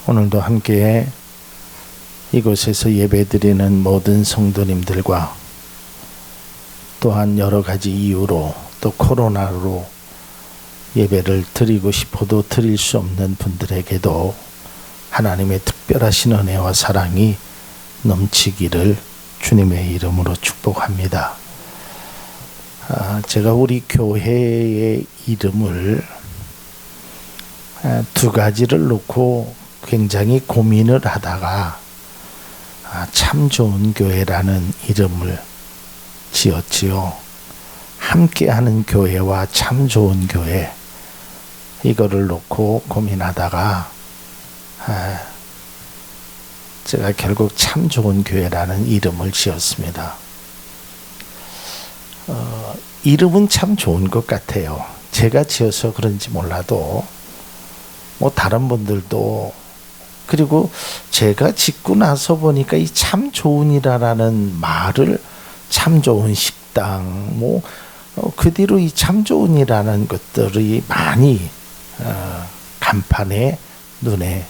오늘도 함께 이곳에서 예배드리는 모든 성도님들과 또한 여러 가지 이유로 또 코로나로 예배를 드리고 싶어도 드릴 수 없는 분들에게도 하나님의 특별하신 은혜와 사랑이 넘치기를 주님의 이름으로 축복합니다. 제가 우리 교회의 이름을 두 가지를 놓고 굉장히 고민을 하다가 참 좋은 교회라는 이름을 지었지요. 함께하는 교회와 참 좋은 교회, 이거를 놓고 고민하다가 제가 결국 참 좋은 교회라는 이름을 지었습니다. 이름은 참 좋은 것 같아요. 제가 지어서 그런지 몰라도 다른 분들도, 그리고 제가 짓고 나서 보니까 이 참 좋은이라는 말을 참 좋은 식당, 그 뒤로 이 참 좋은이라는 것들이 많이 간판에 눈에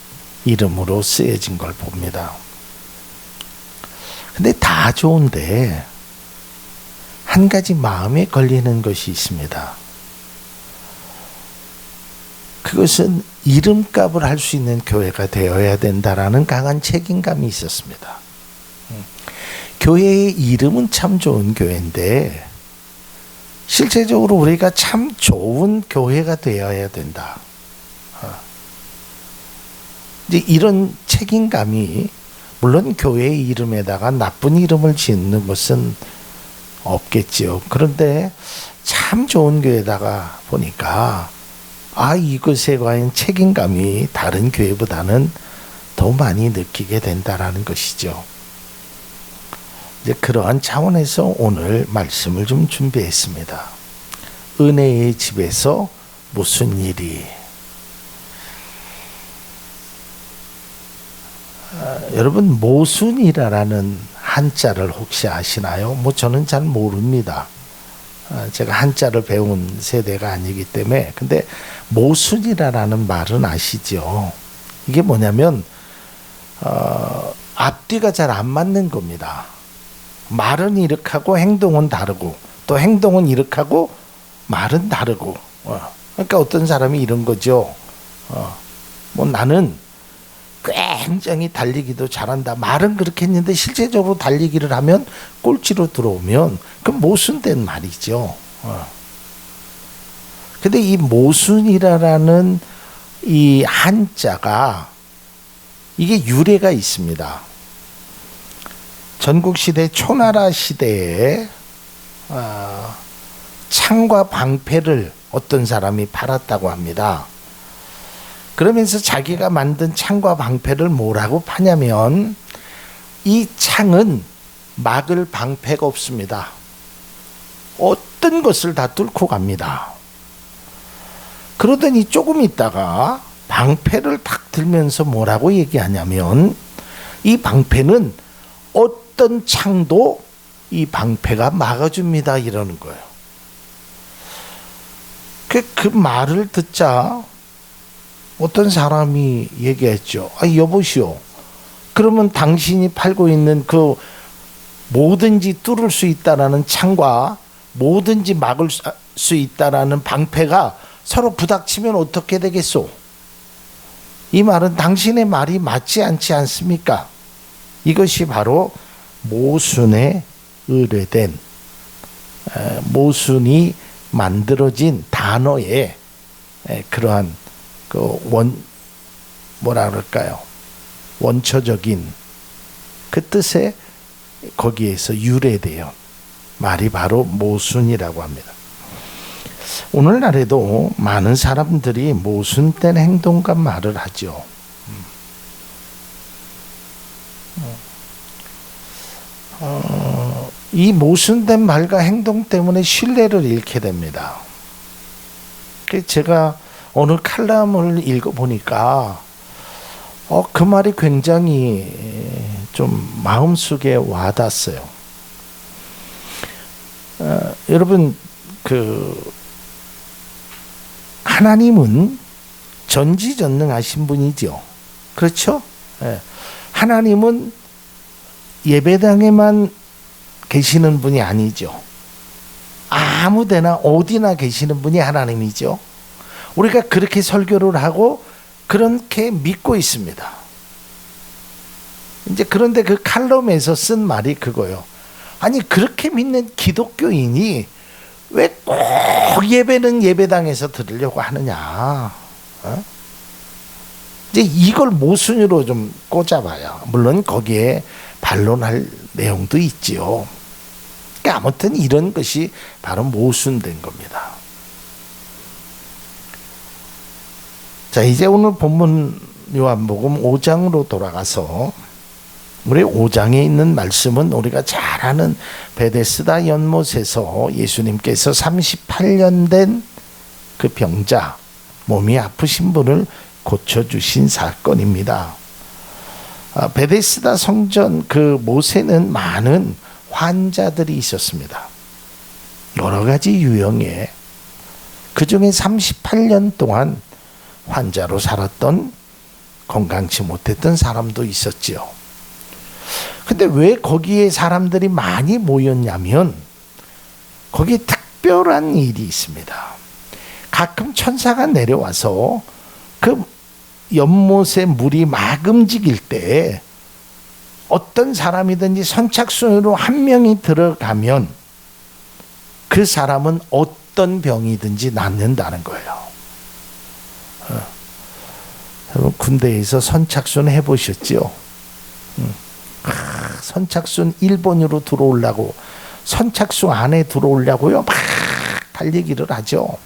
이름으로 쓰여진 걸 봅니다. 근데 다 좋은데 한 가지 마음에 걸리는 것이 있습니다. 그것은 이름값을 할 수 있는 교회가 되어야 된다라는 강한 책임감이 있었습니다. 교회의 이름은 참 좋은 교회인데 실제적으로 우리가 참 좋은 교회가 되어야 된다. 이제 이런 책임감이, 물론 교회의 이름에다가 나쁜 이름을 짓는 것은 없겠지요. 그런데 참 좋은 교회에다가 보니까 이것에 관한 책임감이 다른 교회보다는 더 많이 느끼게 된다라는 것이죠. 이제 그러한 차원에서 오늘 말씀을 좀 준비했습니다. 은혜의 집에서 무슨 일이. 여러분, 모순이라는 한자를 혹시 아시나요? 저는 잘 모릅니다. 제가 한자를 배운 세대가 아니기 때문에. 근데 모순이라는 말은 아시죠? 이게 뭐냐면 앞뒤가 잘 안 맞는 겁니다. 말은 이렇게 하고 행동은 다르고, 또 행동은 이렇게 하고 말은 다르고. 그러니까 어떤 사람이 이런 거죠. 나는 굉장히 달리기도 잘한다. 말은 그렇게 했는데 실제적으로 달리기를 하면 꼴찌로 들어오면 그건 모순된 말이죠. 근데 이 모순이라는 이 한자가, 이게 유래가 있습니다. 전국시대 초나라 시대에 창과 방패를 어떤 사람이 팔았다고 합니다. 그러면서 자기가 만든 창과 방패를 뭐라고 파냐면, 이 창은 막을 방패가 없습니다. 어떤 것을 다 뚫고 갑니다. 그러더니 조금 있다가 방패를 탁 들면서 뭐라고 얘기하냐면, 이 방패는 어떤 창도 이 방패가 막아줍니다, 이러는 거예요. 그 말을 듣자 어떤 사람이 얘기했죠. 여보시오, 그러면 당신이 팔고 있는 그 뭐든지 뚫을 수 있다라는 창과 뭐든지 막을 수 있다라는 방패가 서로 부닥치면 어떻게 되겠소? 이 말은 당신의 말이 맞지 않지 않습니까? 이것이 바로 모순에 의뢰된, 모순이 만들어진 단어의 그러한 원초적인 그 뜻에 거기에서 유래되어 말이 바로 모순이라고 합니다. 오늘날에도 많은 사람들이 모순된 행동과 말을 하죠. 이 모순된 말과 행동 때문에 신뢰를 잃게 됩니다. 제가 어느 칼럼을 읽어보니까 그 말이 굉장히 좀 마음속에 와닿았어요. 여러분, 하나님은 전지전능하신 분이죠. 그렇죠? 예. 하나님은 예배당에만 계시는 분이 아니죠. 아무데나 어디나 계시는 분이 하나님이죠. 우리가 그렇게 설교를 하고 그렇게 믿고 있습니다. 이제 그런데 그 칼럼에서 쓴 말이 그거예요. 아니 그렇게 믿는 기독교인이 왜 꼭 예배는 예배당에서 드리려고 하느냐? 이제 이걸 모순으로 좀 꽂아봐요. 물론 거기에 반론할 내용도 있지요. 그러니까 아무튼 이런 것이 바로 모순된 겁니다. 자, 이제 오늘 본문 요한복음 5장으로 돌아가서 우리 5장에 있는 말씀은 우리가 잘 아는 베데스다 연못에서 예수님께서 38년 된 그 병자, 몸이 아프신 분을 고쳐주신 사건입니다. 베데스다 성전 그 못에는 많은 환자들이 있었습니다. 여러 가지 유형의, 그 중에 38년 동안 환자로 살았던, 건강치 못했던 사람도 있었지요. 근데 왜 거기에 사람들이 많이 모였냐면 거기에 특별한 일이 있습니다. 가끔 천사가 내려와서 그 연못의 물이 막 움직일 때 어떤 사람이든지 선착순으로 한 명이 들어가면 그 사람은 어떤 병이든지 낫는다는 거예요. 여러분 군대에서 선착순 해보셨죠? 선착순 1번으로 들어오려고, 선착순 안에 들어오려고요 막 달리기를 하죠.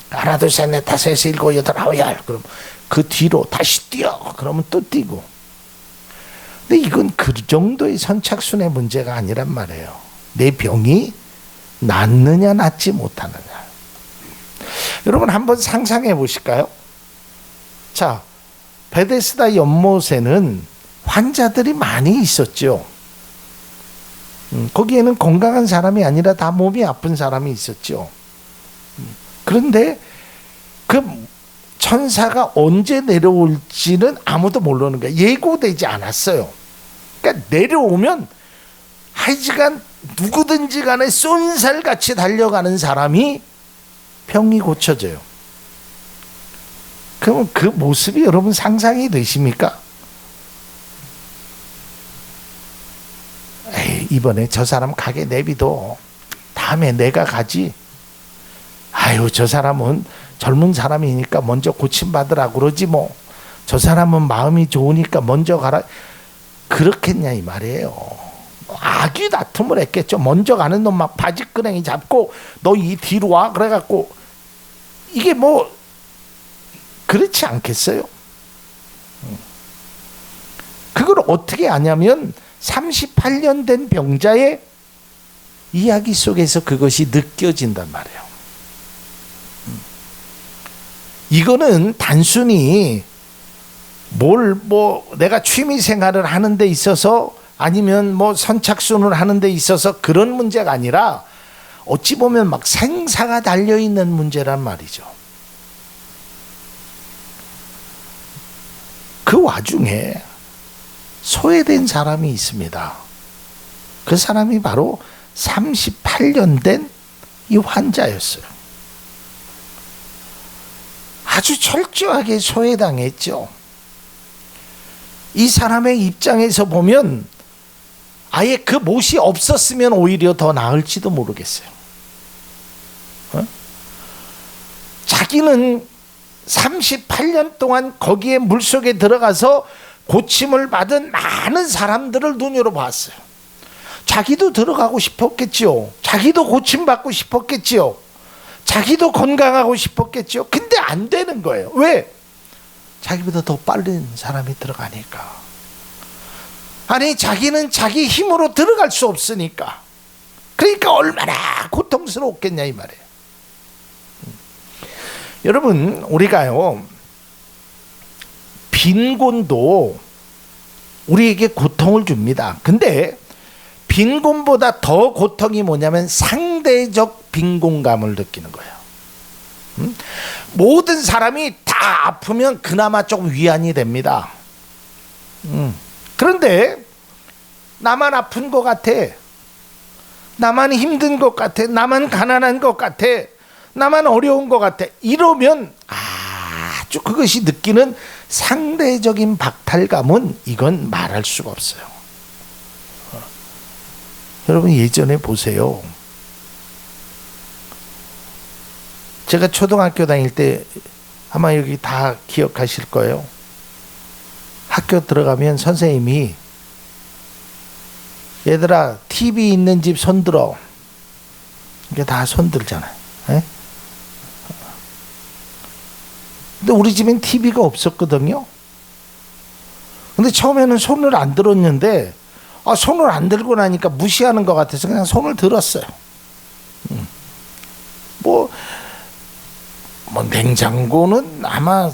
하나 둘 셋 넷 다섯 여섯 일곱 여덟 아홉 열, 그럼 그 뒤로 다시 뛰어, 그러면 또 뛰고. 근데 이건 그 정도의 선착순의 문제가 아니란 말이에요. 내 병이 낫느냐 낫지 못하느냐. 여러분 한번 상상해 보실까요? 자, 베데스다 연못에는 환자들이 많이 있었죠. 거기에는 건강한 사람이 아니라 다 몸이 아픈 사람이 있었죠. 그런데 그 천사가 언제 내려올지는 아무도 모르는 거예요. 예고되지 않았어요. 그러니까 내려오면 하여간 누구든지 간에 쏜살같이 달려가는 사람이 병이 고쳐져요. 그럼 그 모습이 여러분 상상이 되십니까? 에이, 이번에 저 사람 가게 내비둬. 다음에 내가 가지. 아유, 저 사람은 젊은 사람이니까 먼저 고침받으라고 그러지 뭐. 저 사람은 마음이 좋으니까 먼저 가라. 그렇겠냐 이 말이에요. 악이 다툼을 했겠죠. 먼저 가는 놈 막 바지끄댕이 잡고 너 이 뒤로 와 그래갖고, 이게 뭐 그렇지 않겠어요? 그걸 어떻게 아냐면 38년 된 병자의 이야기 속에서 그것이 느껴진단 말이에요. 이거는 단순히 뭐 내가 취미 생활을 하는 데 있어서 아니면 뭐 선착순을 하는 데 있어서 그런 문제가 아니라 어찌 보면 막 생사가 달려있는 문제란 말이죠. 그 와중에 소외된 사람이 있습니다. 그 사람이 바로 38년 된 이 환자였어요. 아주 철저하게 소외당했죠. 이 사람의 입장에서 보면 아예 그 못이 없었으면 오히려 더 나을지도 모르겠어요. 자기는 38년 동안 거기에 물속에 들어가서 고침을 받은 많은 사람들을 눈으로 봤어요. 자기도 들어가고 싶었겠지요. 자기도 고침받고 싶었겠지요. 자기도 건강하고 싶었겠지요. 근데 안 되는 거예요. 왜? 자기보다 더 빠른 사람이 들어가니까. 아니, 자기는 자기 힘으로 들어갈 수 없으니까. 그러니까 얼마나 고통스러웠겠냐 이 말이에요. 여러분, 우리가요, 빈곤도 우리에게 고통을 줍니다. 근데 빈곤보다 더 고통이 뭐냐면 상대적 빈곤감을 느끼는 거예요. 모든 사람이 다 아프면 그나마 조금 위안이 됩니다. 그런데 나만 아픈 것 같아. 나만 힘든 것 같아. 나만 가난한 것 같아. 나만 어려운 것 같아. 이러면 아주 그것이 느끼는 상대적인 박탈감은 이건 말할 수가 없어요. 여러분 예전에 보세요. 제가 초등학교 다닐 때 아마 여기 다 기억하실 거예요. 학교 들어가면 선생님이 얘들아 TV 있는 집 손들어. 이게 다 손들잖아요. 에? 근데 우리 집엔 TV가 없었거든요. 근데 처음에는 손을 안 들었는데 손을 안 들고 나니까 무시하는 것 같아서 그냥 손을 들었어요. 뭐 냉장고는 아마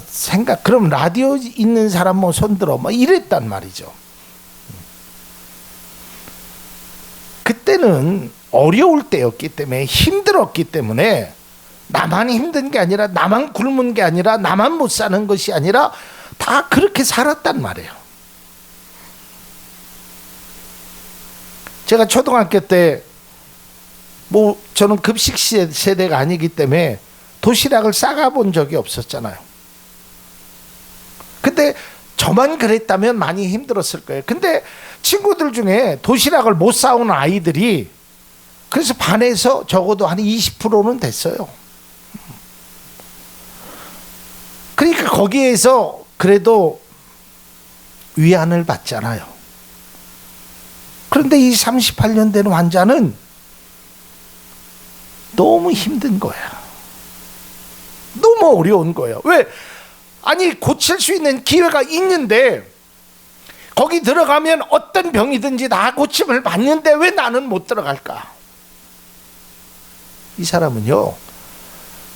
그럼 라디오 있는 사람 뭐 손들어 뭐 이랬단 말이죠. 그때는 어려울 때였기 때문에 힘들었기 때문에 나만 힘든 게 아니라 나만 굶은 게 아니라 나만 못 사는 것이 아니라 다 그렇게 살았단 말이에요. 제가 초등학교 때 뭐 저는 급식 세대가 아니기 때문에 도시락을 싸가 본 적이 없었잖아요. 근데 저만 그랬다면 많이 힘들었을 거예요. 근데 친구들 중에 도시락을 못 싸오는 아이들이 그래서 반에서 적어도 한 20%는 됐어요. 그러니까 거기에서 그래도 위안을 받잖아요. 그런데 이 38년 된 환자는 너무 힘든 거야. 너무 어려운 거예요. 왜? 아니 고칠 수 있는 기회가 있는데 거기 들어가면 어떤 병이든지 다 고침을 받는데 왜 나는 못 들어갈까? 이 사람은요,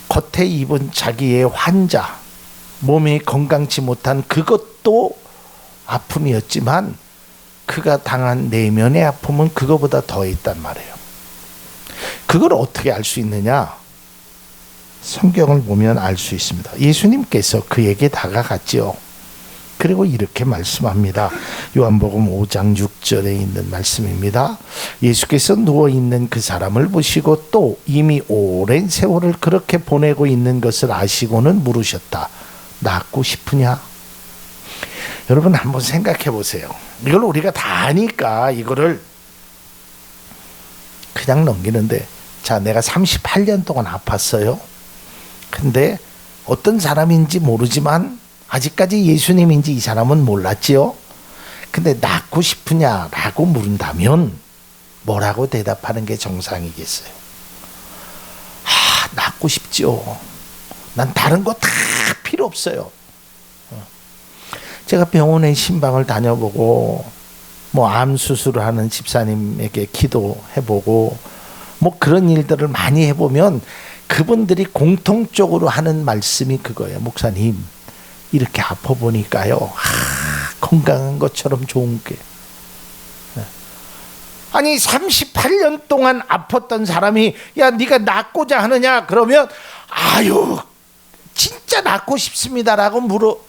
겉에 입은 자기의 환자, 몸이 건강치 못한 그것도 아픔이었지만 그가 당한 내면의 아픔은 그거보다 더했단 말이에요. 그걸 어떻게 알 수 있느냐? 성경을 보면 알 수 있습니다. 예수님께서 그에게 다가갔지요. 그리고 이렇게 말씀합니다. 요한복음 5장 6절에 있는 말씀입니다. 예수께서 누워있는 그 사람을 보시고 또 이미 오랜 세월을 그렇게 보내고 있는 것을 아시고는 물으셨다. 낫고 싶으냐? 여러분 한번 생각해 보세요. 이걸 우리가 다 아니까 이거를 그냥 넘기는데, 자, 내가 38년 동안 아팠어요. 근데 어떤 사람인지 모르지만 아직까지 예수님인지 이 사람은 몰랐지요. 근데 낫고 싶으냐라고 물은다면 뭐라고 대답하는 게 정상이겠어요? 낫고 싶죠. 난 다른 거 다 필요 없어요. 제가 병원에 신방을 다녀보고 뭐 암 수술을 하는 집사님에게 기도해보고 뭐 그런 일들을 많이 해보면 그분들이 공통적으로 하는 말씀이 그거예요. 목사님, 이렇게 아파 보니까요, 건강한 것처럼 좋은 게. 아니 38년 동안 아팠던 사람이 야 네가 낫고자 하느냐 그러면 아유 진짜 낫고 싶습니다라고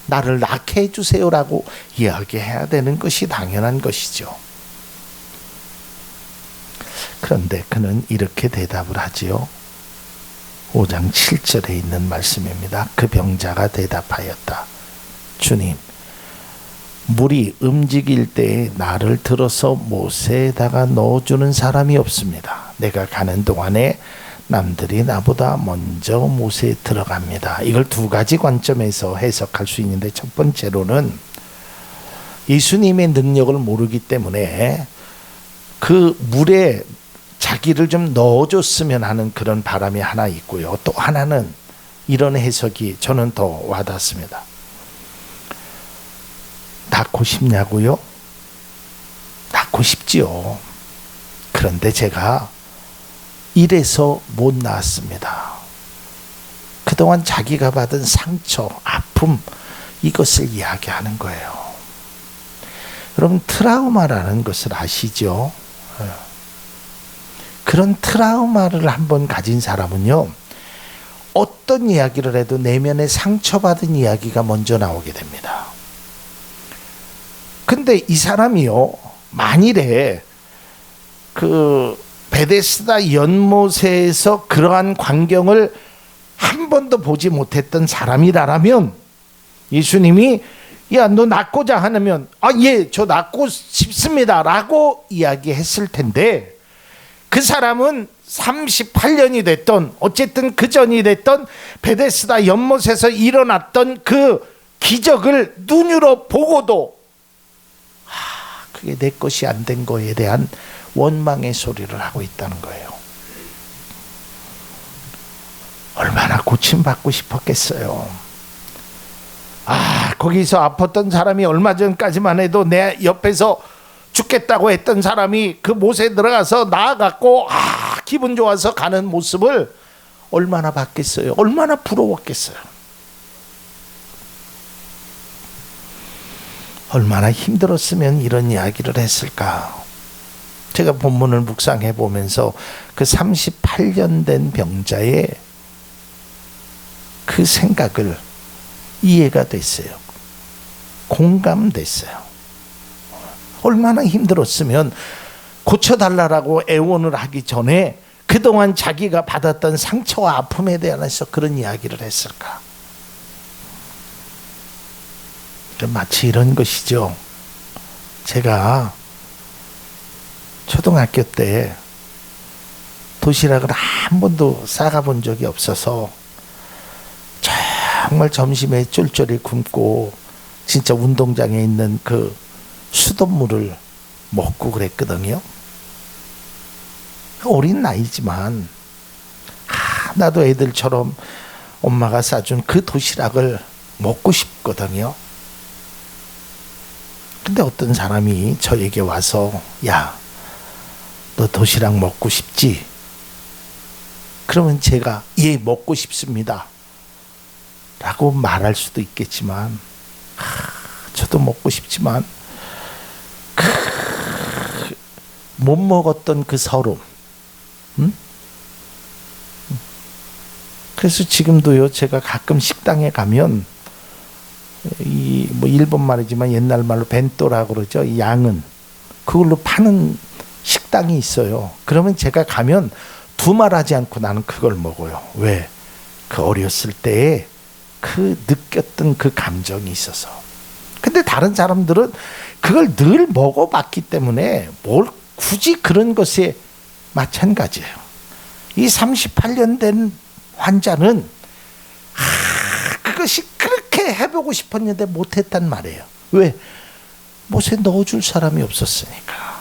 나를 낫게 해주세요라고 이야기해야 되는 것이 당연한 것이죠. 그런데 그는 이렇게 대답을 하지요. 5장 7절에 있는 말씀입니다. 그 병자가 대답하였다. 주님, 물이 움직일 때에 나를 들어서 못에다가 넣어주는 사람이 없습니다. 내가 가는 동안에 남들이 나보다 먼저 못에 들어갑니다. 이걸 두 가지 관점에서 해석할 수 있는데, 첫 번째로는 예수님의 능력을 모르기 때문에 그 물에 자기를 좀 넣어줬으면 하는 그런 바람이 하나 있고요. 또 하나는 이런 해석이 저는 더 와닿습니다. 낫고 싶냐고요? 낫고 싶지요. 그런데 제가 이래서 못 나았습니다. 그동안 자기가 받은 상처, 아픔, 이것을 이야기하는 거예요. 여러분, 트라우마라는 것을 아시죠? 그런 트라우마를 한번 가진 사람은요, 어떤 이야기를 해도 내면에 상처받은 이야기가 먼저 나오게 됩니다. 근데 이 사람이요, 만일에 그 베데스다 연못에서 그러한 광경을 한 번도 보지 못했던 사람이라면 예수님이 야, 너 낫고자 하면 예, 저 낫고 싶습니다 라고 이야기했을 텐데, 그 사람은 38년이 됐던, 어쨌든 그 전이 됐던 베데스다 연못에서 일어났던 그 기적을 눈으로 보고도 그게 내 것이 안 된 거에 대한 원망의 소리를 하고 있다는 거예요. 얼마나 고침받고 싶었겠어요. 거기서 아팠던 사람이 얼마 전까지만 해도 내 옆에서 죽겠다고 했던 사람이 그 못에 들어가서 나아갔고 기분 좋아서 가는 모습을 얼마나 봤겠어요. 얼마나 부러웠겠어요. 얼마나 힘들었으면 이런 이야기를 했을까. 제가 본문을 묵상해 보면서 그 38년 된 병자의 그 생각을 이해가 됐어요. 공감됐어요. 얼마나 힘들었으면 고쳐달라고 애원을 하기 전에 그동안 자기가 받았던 상처와 아픔에 대해서 그런 이야기를 했을까. 마치 이런 것이죠. 제가 초등학교 때 도시락을 한 번도 싸가본 적이 없어서 정말 점심에 쫄쫄이 굶고 진짜 운동장에 있는 그 수돗물을 먹고 그랬거든요. 어린 나이지만 나도 애들처럼 엄마가 싸준 그 도시락을 먹고 싶거든요. 근데 어떤 사람이 저에게 와서 야, 너 도시락 먹고 싶지? 그러면 제가 예, 먹고 싶습니다 라고 말할 수도 있겠지만 저도 먹고 싶지만 못 먹었던 그 서름, 그래서 지금도요, 제가 가끔 식당에 가면 이 뭐 일본 말이지만 옛날 말로 벤또라고 그러죠. 이 양은 그걸로 파는 식당이 있어요. 그러면 제가 가면 두말하지 않고 나는 그걸 먹어요. 왜? 그 어렸을 때에 그 느꼈던 그 감정이 있어서. 근데 다른 사람들은 그걸 늘 먹어봤기 때문에 뭘 굳이 그런 것에 마찬가지예요. 이 38년 된 환자는 그것이 그렇게 해보고 싶었는데 못했단 말이에요. 왜? 못에 넣어줄 사람이 없었으니까.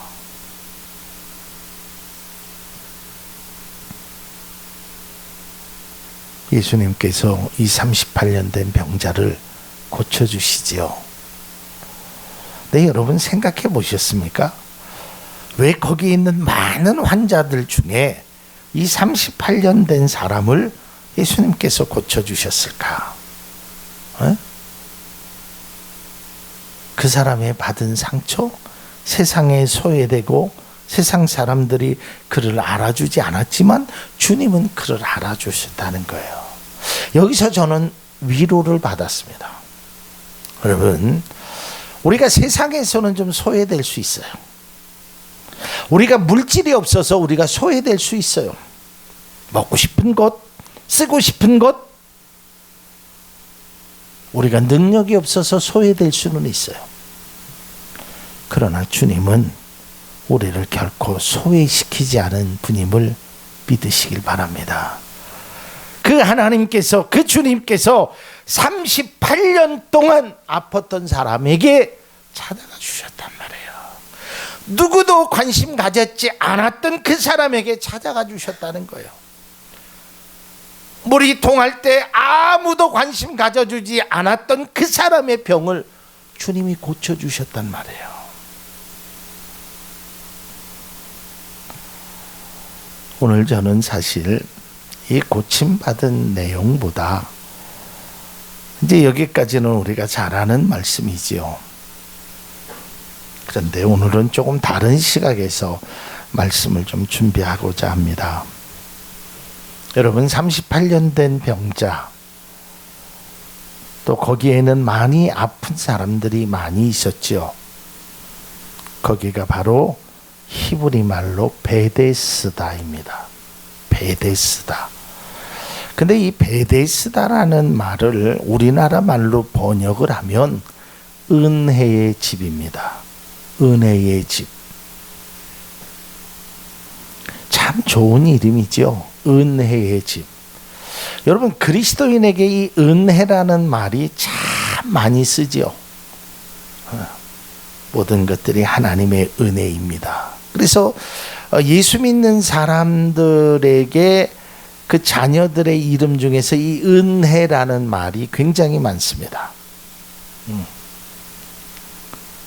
예수님께서 이 38년 된 병자를 고쳐주시지요. 네, 여러분 생각해 보셨습니까? 왜 거기 있는 많은 환자들 중에 이 38년 된 사람을 예수님께서 고쳐주셨을까? 그 사람의 받은 상처, 세상에 소외되고 세상 사람들이 그를 알아주지 않았지만 주님은 그를 알아주셨다는 거예요. 여기서 저는 위로를 받았습니다. 여러분, 우리가 세상에서는 좀 소외될 수 있어요. 우리가 물질이 없어서 우리가 소외될 수 있어요. 먹고 싶은 것, 쓰고 싶은 것, 우리가 능력이 없어서 소외될 수는 있어요. 그러나 주님은 우리를 결코 소외시키지 않은 분임을 믿으시길 바랍니다. 그 하나님께서, 그 주님께서 38년 동안 아팠던 사람에게 찾아가 주셨단 말이에요. 누구도 관심 가졌지 않았던 그 사람에게 찾아가 주셨다는 거예요. 물이 통할 때 아무도 관심 가져주지 않았던 그 사람의 병을 주님이 고쳐주셨단 말이에요. 오늘 저는 사실 이 고침받은 내용보다 이제 여기까지는 우리가 잘 아는 말씀이지요. 그런데 오늘은 조금 다른 시각에서 말씀을 좀 준비하고자 합니다. 여러분 38년 된 병자, 또 거기에는 많이 아픈 사람들이 많이 있었죠. 거기가 바로 히브리 말로 베데스다입니다. 베데스다. 근데 이 베데스다라는 말을 우리나라 말로 번역을 하면 은혜의 집입니다. 은혜의 집. 참 좋은 이름이죠. 은혜의 집. 여러분 그리스도인에게 이 은혜라는 말이 참 많이 쓰죠. 모든 것들이 하나님의 은혜입니다. 그래서 예수 믿는 사람들에게 그 자녀들의 이름 중에서 이 은혜라는 말이 굉장히 많습니다.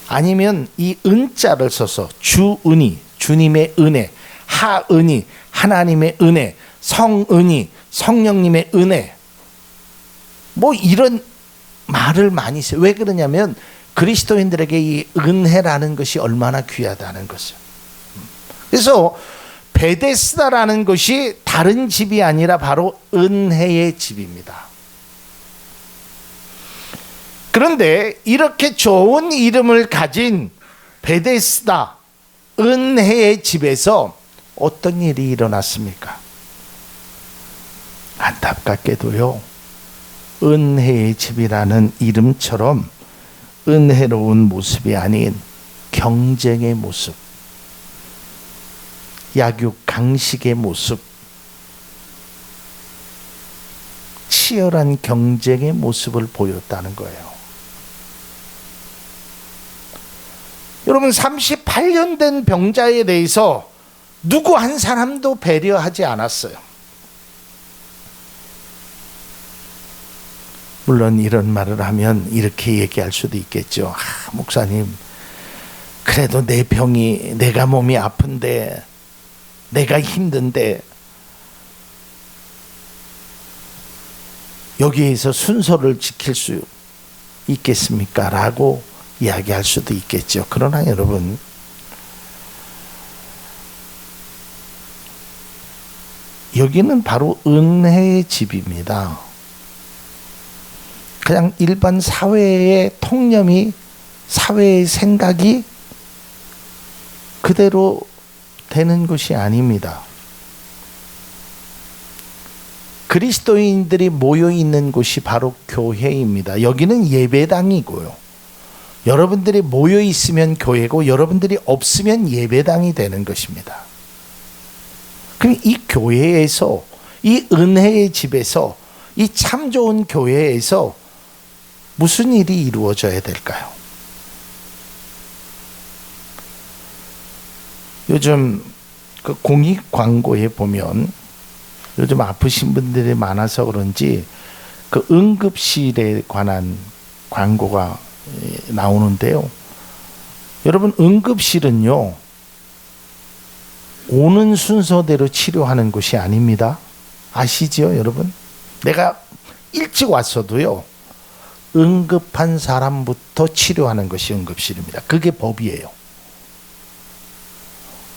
아니면 이 은자를 써서 주은이, 주님의 은혜, 하은이, 하나님의 은혜, 성은이, 성령님의 은혜, 뭐 이런 말을 많이 써요. 왜 그러냐면 그리스도인들에게 이 은혜라는 것이 얼마나 귀하다는 것을. 그래서 베데스다라는 것이 다른 집이 아니라 바로 은혜의 집입니다. 그런데 이렇게 좋은 이름을 가진 베데스다, 은혜의 집에서 어떤 일이 일어났습니까? 안타깝게도요, 은혜의 집이라는 이름처럼 은혜로운 모습이 아닌 경쟁의 모습, 약육 강식의 모습, 치열한 경쟁의 모습을 보였다는 거예요. 여러분 38년 된 병자에 대해서 누구 한 사람도 배려하지 않았어요. 물론 이런 말을 하면 이렇게 얘기할 수도 있겠죠. 목사님, 그래도 내 병이, 내가 몸이 아픈데, 내가 힘든데 여기에서 순서를 지킬 수 있겠습니까? 라고 이야기할 수도 있겠죠. 그러나 여러분, 여기는 바로 은혜의 집입니다. 그냥 일반 사회의 통념이, 사회의 생각이 그대로 되는 것이 아닙니다. 그리스도인들이 모여 있는 곳이 바로 교회입니다. 여기는 예배당이고요. 여러분들이 모여 있으면 교회고 여러분들이 없으면 예배당이 되는 것입니다. 그럼 이 교회에서, 이 은혜의 집에서, 이 참 좋은 교회에서 무슨 일이 이루어져야 될까요? 요즘 그 공익 광고에 보면 요즘 아프신 분들이 많아서 그런지 그 응급실에 관한 광고가 나오는데요. 여러분 응급실은요, 오는 순서대로 치료하는 곳이 아닙니다. 아시죠, 여러분? 내가 일찍 왔어도요, 응급한 사람부터 치료하는 것이 응급실입니다. 그게 법이에요.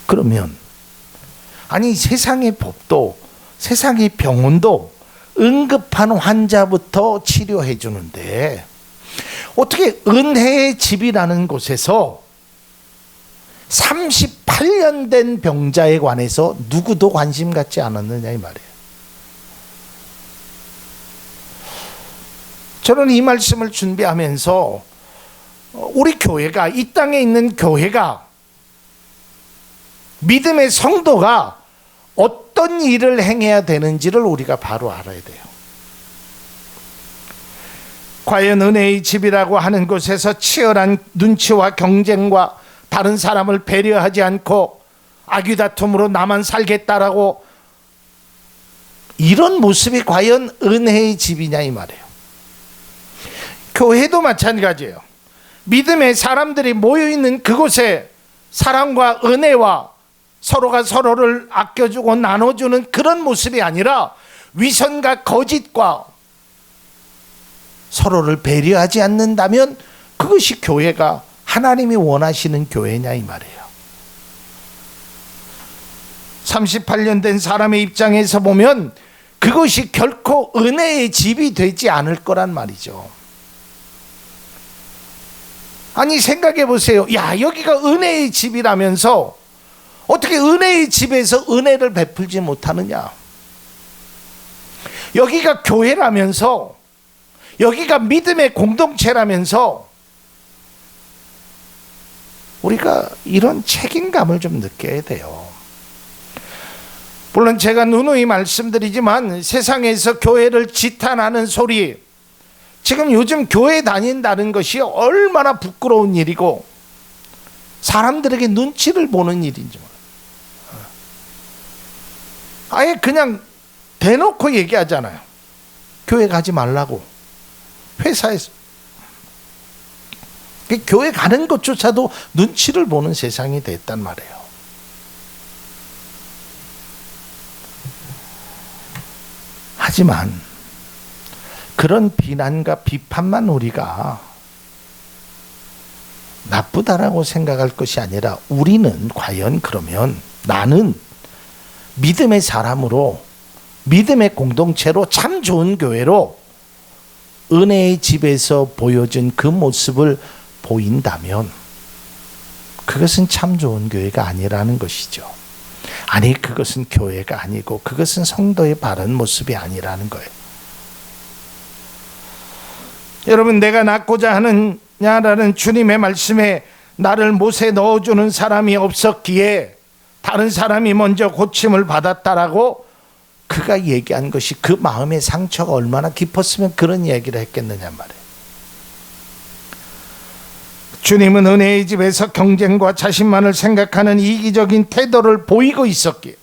그러면 아니 세상의 법도, 세상의 병원도 응급한 환자부터 치료해 주는데 어떻게 은혜의 집이라는 곳에서 38년 된 병자에 관해서 누구도 관심 갖지 않았느냐 이 말이에요. 저는 이 말씀을 준비하면서 우리 교회가, 이 땅에 있는 교회가, 믿음의 성도가 어떤 일을 행해야 되는지를 우리가 바로 알아야 돼요. 과연 은혜의 집이라고 하는 곳에서 치열한 눈치와 경쟁과 다른 사람을 배려하지 않고 악유다툼으로 나만 살겠다라고, 이런 모습이 과연 은혜의 집이냐 이 말이에요. 교회도 마찬가지예요. 믿음의 사람들이 모여있는 그곳에 사랑과 은혜와 서로가 서로를 아껴주고 나눠주는 그런 모습이 아니라 위선과 거짓과 서로를 배려하지 않는다면 그것이 교회가 하나님이 원하시는 교회냐 이 말이에요. 38년 된 사람의 입장에서 보면 그것이 결코 은혜의 집이 되지 않을 거란 말이죠. 아니 생각해 보세요. 야, 여기가 은혜의 집이라면서 어떻게 은혜의 집에서 은혜를 베풀지 못하느냐. 여기가 교회라면서, 여기가 믿음의 공동체라면서 우리가 이런 책임감을 좀 느껴야 돼요. 물론 제가 누누이 말씀드리지만 세상에서 교회를 지탄하는 소리, 지금 요즘 교회 다닌다는 것이 얼마나 부끄러운 일이고 사람들에게 눈치를 보는 일인지 몰라요. 아예 그냥 대놓고 얘기하잖아요. 교회 가지 말라고. 회사에서 교회 가는 것조차도 눈치를 보는 세상이 됐단 말이에요. 하지만 그런 비난과 비판만 우리가 나쁘다라고 생각할 것이 아니라, 우리는 과연 그러면 나는 믿음의 사람으로, 믿음의 공동체로, 참 좋은 교회로 은혜의 집에서 보여준 그 모습을 보인다면 그것은 참 좋은 교회가 아니라는 것이죠. 아니, 그것은 교회가 아니고 그것은 성도의 바른 모습이 아니라는 거예요. 여러분, 내가 낳고자 하느냐라는 주님의 말씀에 나를 못에 넣어주는 사람이 없었기에 다른 사람이 먼저 고침을 받았다라고 그가 얘기한 것이, 그 마음의 상처가 얼마나 깊었으면 그런 얘기를 했겠느냐 말이에요. 주님은 은혜의 집에서 경쟁과 자신만을 생각하는 이기적인 태도를 보이고 있었기에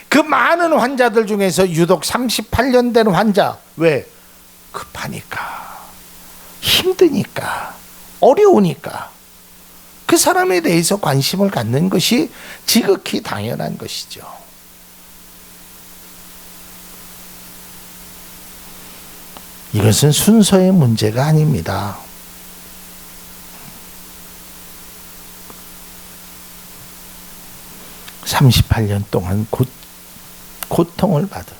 그 많은 환자들 중에서 유독 38년 된 환자, 왜? 급하니까, 힘드니까, 어려우니까 그 사람에 대해서 관심을 갖는 것이 지극히 당연한 것이죠. 이것은 순서의 문제가 아닙니다. (38년) 동안 고통을 받은,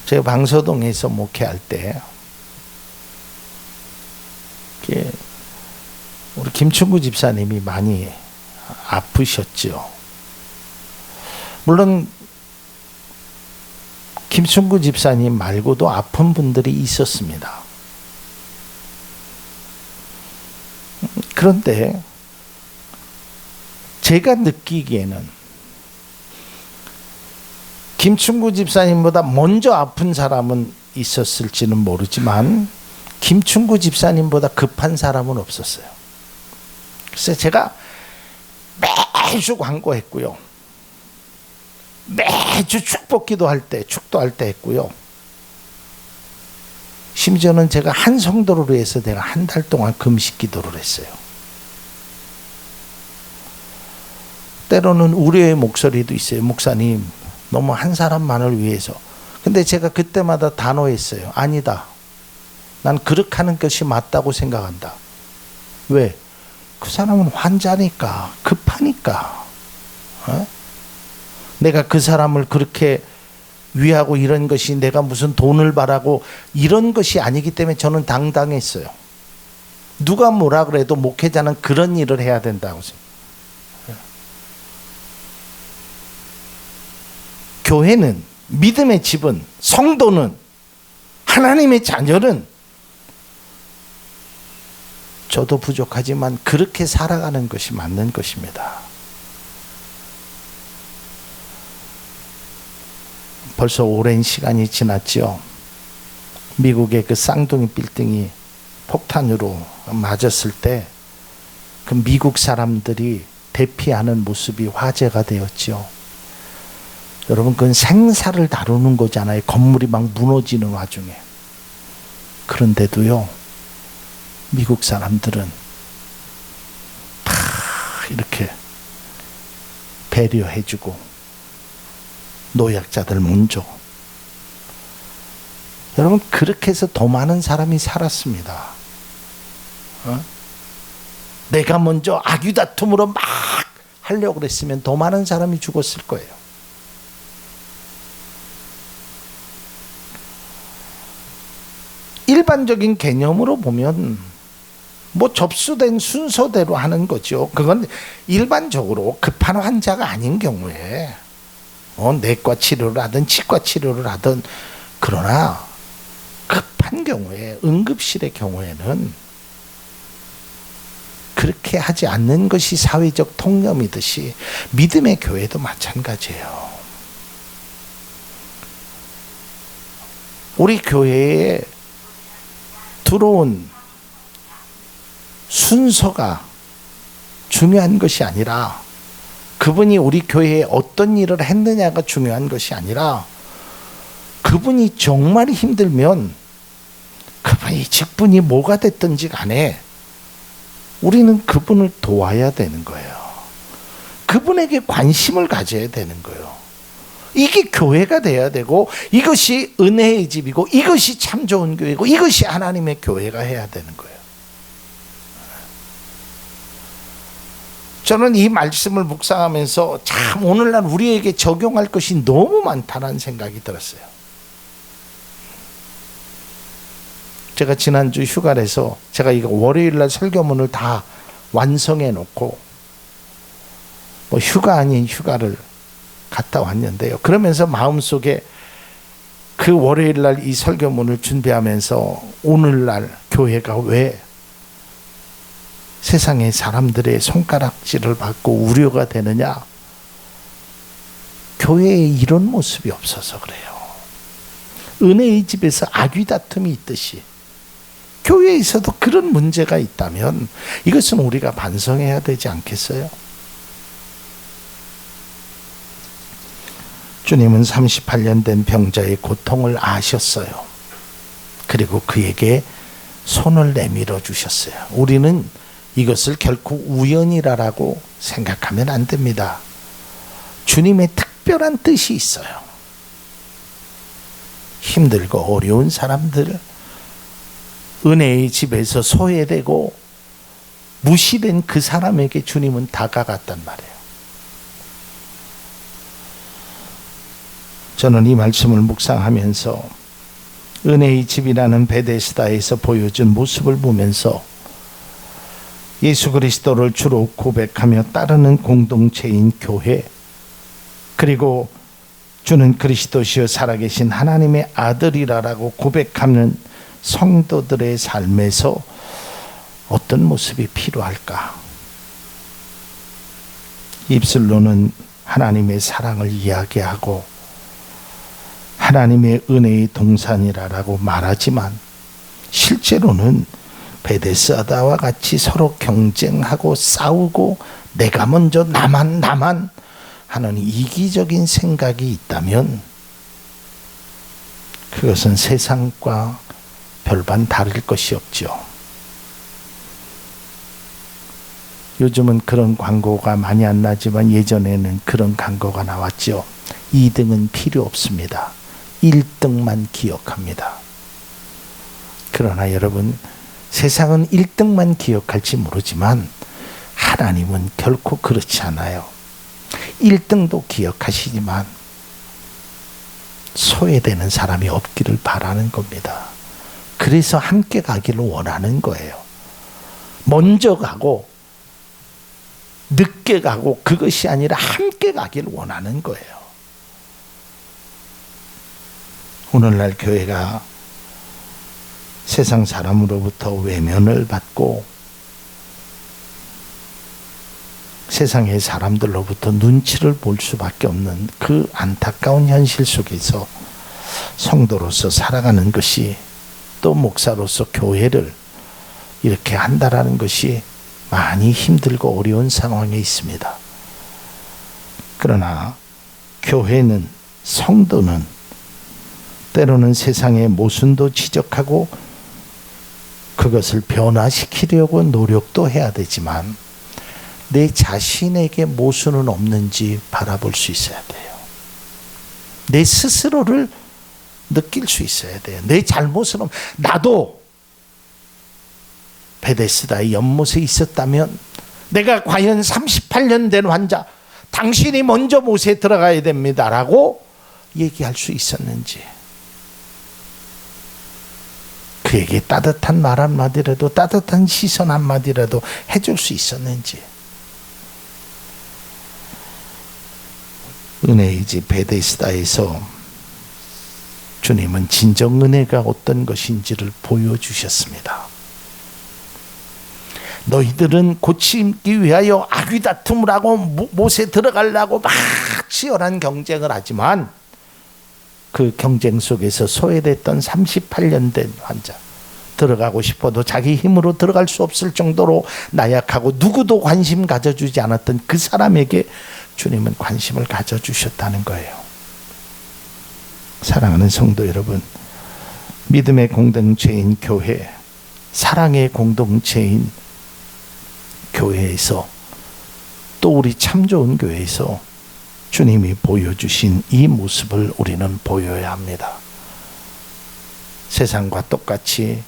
제가 방서동에서 목회할 때 우리 김충구 집사님이 많이 아프셨죠. 물론 김충구 집사님 말고도 아픈 분들이 있었습니다. 그런데 제가 느끼기에는 김충구 집사님보다 먼저 아픈 사람은 있었을지는 모르지만 김충구 집사님보다 급한 사람은 없었어요. 그래서 제가 매주 광고했고요, 매주 축복기도할 때, 축도할 때 했고요, 심지어는 제가 한 성도를 위해서 내가 한 달 동안 금식 기도를 했어요. 때로는 우려의 목소리도 있어요. 목사님, 너무 한 사람만을 위해서. 근데 제가 그때마다 단호했어요. 아니다. 난 그렇게 하는 것이 맞다고 생각한다. 왜? 그 사람은 환자니까, 급하니까. 내가 그 사람을 그렇게 위하고 이런 것이 내가 무슨 돈을 바라고 이런 것이 아니기 때문에 저는 당당했어요. 누가 뭐라 그래도 목회자는 그런 일을 해야 된다고 생각해요. 교회는, 믿음의 집은, 성도는, 하나님의 자녀는 저도 부족하지만 그렇게 살아가는 것이 맞는 것입니다. 벌써 오랜 시간이 지났죠. 미국의 그 쌍둥이 빌딩이 폭탄으로 맞았을 때 그 미국 사람들이 대피하는 모습이 화제가 되었죠. 여러분, 그건 생사를 다루는 거잖아요. 건물이 막 무너지는 와중에. 그런데도요, 미국 사람들은 다 이렇게 배려해주고 노약자들 먼저. 여러분, 그렇게 해서 더 많은 사람이 살았습니다. 내가 먼저 악유다툼으로 막 하려고 그랬으면 더 많은 사람이 죽었을 거예요. 일반적인 개념으로 보면 뭐 접수된 순서대로 하는 거죠. 그건 일반적으로 급한 환자가 아닌 경우에 내과 치료를 하든 치과 치료를 하든, 그러나 급한 경우에, 응급실의 경우에는 그렇게 하지 않는 것이 사회적 통념이듯이 믿음의 교회도 마찬가지예요. 우리 교회에 들어온 순서가 중요한 것이 아니라, 그분이 우리 교회에 어떤 일을 했느냐가 중요한 것이 아니라, 그분이 정말 힘들면 그분이 직분이 뭐가 됐든지 간에 우리는 그분을 도와야 되는 거예요. 그분에게 관심을 가져야 되는 거예요. 이게 교회가 돼야 되고, 이것이 은혜의 집이고, 이것이 참 좋은 교회고, 이것이 하나님의 교회가 해야 되는 거예요. 저는 이 말씀을 묵상하면서 참 오늘날 우리에게 적용할 것이 너무 많다는 생각이 들었어요. 제가 지난주 휴가에서 제가 이거 월요일날 설교문을 다 완성해 놓고 휴가 아닌 휴가를 갔다 왔는데요. 그러면서 마음속에 그 월요일날 이 설교문을 준비하면서 오늘날 교회가 왜 세상의 사람들의 손가락질을 받고 우려가 되느냐? 교회에 이런 모습이 없어서 그래요. 은혜의 집에서 악귀 다툼이 있듯이 교회에서도 그런 문제가 있다면 이것은 우리가 반성해야 되지 않겠어요? 주님은 38년 된 병자의 고통을 아셨어요. 그리고 그에게 손을 내밀어 주셨어요. 우리는 이것을 결코 우연이라고 생각하면 안 됩니다. 주님의 특별한 뜻이 있어요. 힘들고 어려운 사람들, 은혜의 집에서 소외되고 무시된 그 사람에게 주님은 다가갔단 말이에요. 저는 이 말씀을 묵상하면서 은혜의 집이라는 베데스다에서 보여준 모습을 보면서 예수 그리스도를 주로 고백하며 따르는 공동체인 교회, 그리고 주는 그리스도시요 살아계신 하나님의 아들이라고 고백하는 성도들의 삶에서 어떤 모습이 필요할까? 입술로는 하나님의 사랑을 이야기하고 하나님의 은혜의 동산이라고 말하지만 실제로는 베데스다와 같이 서로 경쟁하고 싸우고 내가 먼저 나만 하는 이기적인 생각이 있다면 그것은 세상과 별반 다를 것이 없죠. 요즘은 그런 광고가 많이 안 나지만 예전에는 그런 광고가 나왔죠. 2등은 필요 없습니다. 1등만 기억합니다. 그러나 여러분, 세상은 1등만 기억할지 모르지만 하나님은 결코 그렇지 않아요. 1등도 기억하시지만 소외되는 사람이 없기를 바라는 겁니다. 그래서 함께 가기를 원하는 거예요. 먼저 가고 늦게 가고 그것이 아니라 함께 가기를 원하는 거예요. 오늘날 교회가 세상 사람으로부터 외면을 받고 세상의 사람들로부터 눈치를 볼 수밖에 없는 그 안타까운 현실 속에서 성도로서 살아가는 것이, 또 목사로서 교회를 이렇게 한다라는 것이 많이 힘들고 어려운 상황에 있습니다. 그러나 교회는, 성도는 때로는 세상의 모순도 지적하고 그것을 변화시키려고 노력도 해야 되지만 내 자신에게 모순은 없는지 바라볼 수 있어야 돼요. 내 스스로를 느낄 수 있어야 돼요. 내 잘못은 나도 베데스다의 연못에 있었다면 내가 과연 38년 된 환자, 당신이 먼저 못에 들어가야 됩니다라고 얘기할 수 있었는지, 그에게 따뜻한 말 한마디라도, 따뜻한 시선 한마디라도 해줄 수 있었는지. 은혜의 집 베데스다에서 주님은 진정 은혜가 어떤 것인지를 보여주셨습니다. 너희들은 고치기 위하여 악의 다툼을 하고 못에 들어가려고 막 치열한 경쟁을 하지만, 그 경쟁 속에서 소외됐던 38년 된 환자, 들어가고 싶어도 자기 힘으로 들어갈 수 없을 정도로 나약하고 누구도 관심 가져주지 않았던 그 사람에게 주님은 관심을 가져주셨다는 거예요. 사랑하는 성도 여러분, 믿음의 공동체인 교회, 사랑의 공동체인 교회에서, 또 우리 참 좋은 교회에서 주님이 보여주신 이 모습을 우리는 보여야 합니다. 세상과 똑같이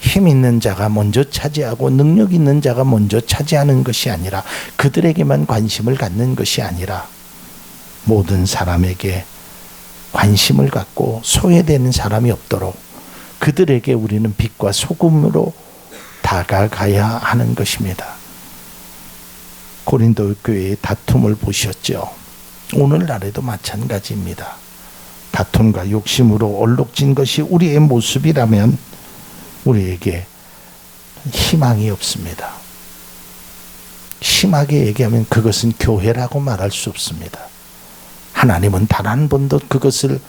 힘 있는 자가 먼저 차지하고 능력 있는 자가 먼저 차지하는 것이 아니라, 그들에게만 관심을 갖는 것이 아니라 모든 사람에게 관심을 갖고 소외되는 사람이 없도록 그들에게 우리는 빛과 소금으로 다가가야 하는 것입니다. 고린도 교회의 다툼을 보셨죠? 오늘날에도 마찬가지입니다. 다툼과 욕심으로 얼룩진 것이 우리의 모습이라면 우리에게 희망이 없습니다. 심하게 얘기하면 그것은 교회라고 말할 수 없습니다. 하나님은 단 한 번도 그것을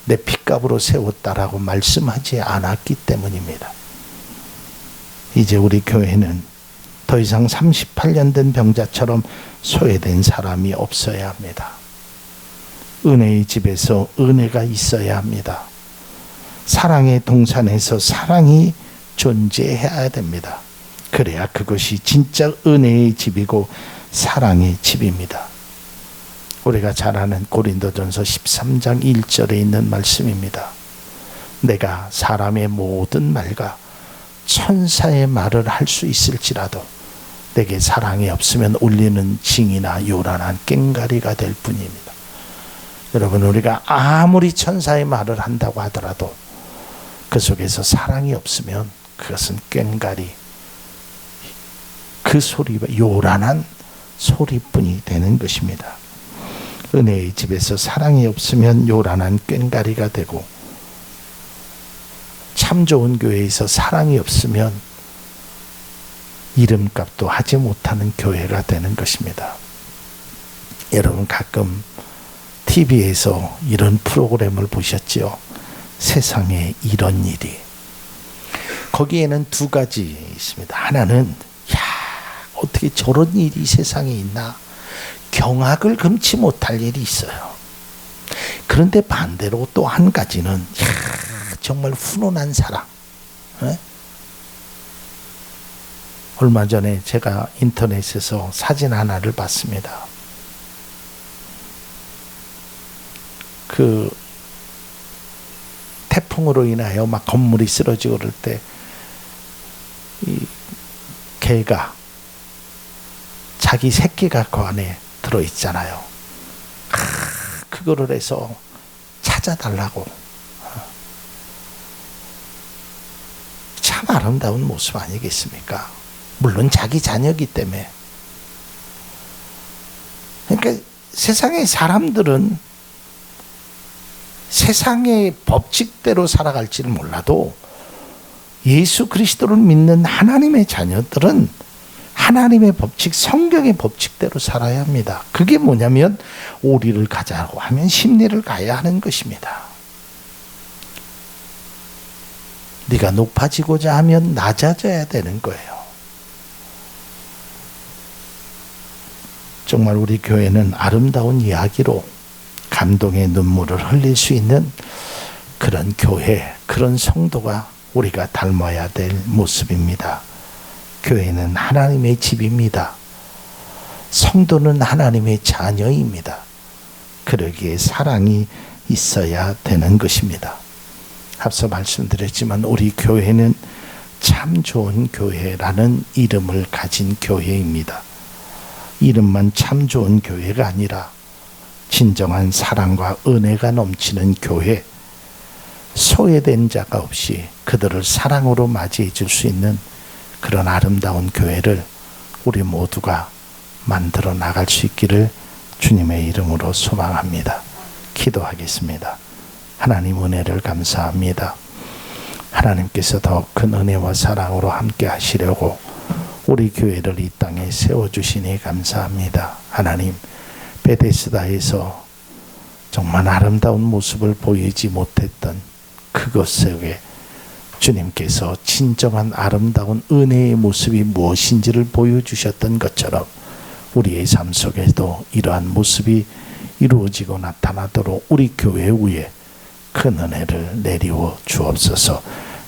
내 핏값으로 세웠다라고 말씀하지 않았기 때문입니다. 이제 우리 교회는 더 이상 38년 된 병자처럼 소외된 사람이 없어야 합니다. 은혜의 집에서 은혜가 있어야 합니다. 사랑의 동산에서 사랑이 존재해야 됩니다. 그래야 그것이 진짜 은혜의 집이고 사랑의 집입니다. 우리가 잘 아는 고린도전서 13장 1절에 있는 말씀입니다. 내가 사람의 모든 말과 천사의 말을 할 수 있을지라도 내게 사랑이 없으면 울리는 징이나 요란한 꽹가리가 될 뿐입니다. 여러분, 우리가 아무리 천사의 말을 한다고 하더라도 그 속에서 사랑이 없으면 그것은 꽹가리, 그 소리가 요란한 소리뿐이 되는 것입니다. 은혜의 집에서 사랑이 없으면 요란한 꽹가리가 되고, 참 좋은 교회에서 사랑이 없으면 이름값도 하지 못하는 교회가 되는 것입니다. 여러분, 가끔 TV에서 이런 프로그램을 보셨죠? 세상에 이런 일이. 거기에는 두 가지 있습니다. 하나는 어떻게 저런 일이 세상에 있나, 경악을 금치 못할 일이 있어요. 그런데 반대로 또 한 가지는 정말 훈훈한 사랑. 얼마 전에 제가 인터넷에서 사진 하나를 봤습니다. 그 태풍으로 인하여 막 건물이 쓰러지고 그럴 때 이 개가 자기 새끼가 그 안에 들어있잖아요. 그거를 해서 찾아달라고. 참 아름다운 모습 아니겠습니까? 물론 자기 자녀이기 때문에. 그러니까 세상의 사람들은 세상의 법칙대로 살아갈지는 몰라도 예수 그리스도를 믿는 하나님의 자녀들은 하나님의 법칙, 성경의 법칙대로 살아야 합니다. 그게 뭐냐면 오리를 가자고 하면 십리를 가야 하는 것입니다. 네가 높아지고자 하면 낮아져야 되는 거예요. 정말 우리 교회는 아름다운 이야기로 감동의 눈물을 흘릴 수 있는 그런 교회, 그런 성도가 우리가 닮아야 될 모습입니다. 교회는 하나님의 집입니다. 성도는 하나님의 자녀입니다. 그러기에 사랑이 있어야 되는 것입니다. 앞서 말씀드렸지만 우리 교회는 참 참 좋은 교회라는 이름을 가진 교회입니다. 이름만 참 좋은 교회가 아니라 진정한 사랑과 은혜가 넘치는 교회, 소외된 자가 없이 그들을 사랑으로 맞이해 줄 수 있는 그런 아름다운 교회를 우리 모두가 만들어 나갈 수 있기를 주님의 이름으로 소망합니다. 기도하겠습니다. 하나님 은혜를 감사합니다. 하나님께서 더 큰 은혜와 사랑으로 함께 하시려고 우리 교회를 이 땅에 세워주시니 감사합니다. 하나님, 베데스다에서 정말 아름다운 모습을 보이지 못했던 그것 속에 주님께서 진정한 아름다운 은혜의 모습이 무엇인지를 보여주셨던 것처럼 우리의 삶 속에도 이러한 모습이 이루어지고 나타나도록 우리 교회 위에 큰 은혜를 내리워 주옵소서.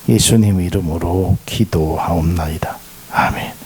예수님 이름으로 기도하옵나이다. 아멘.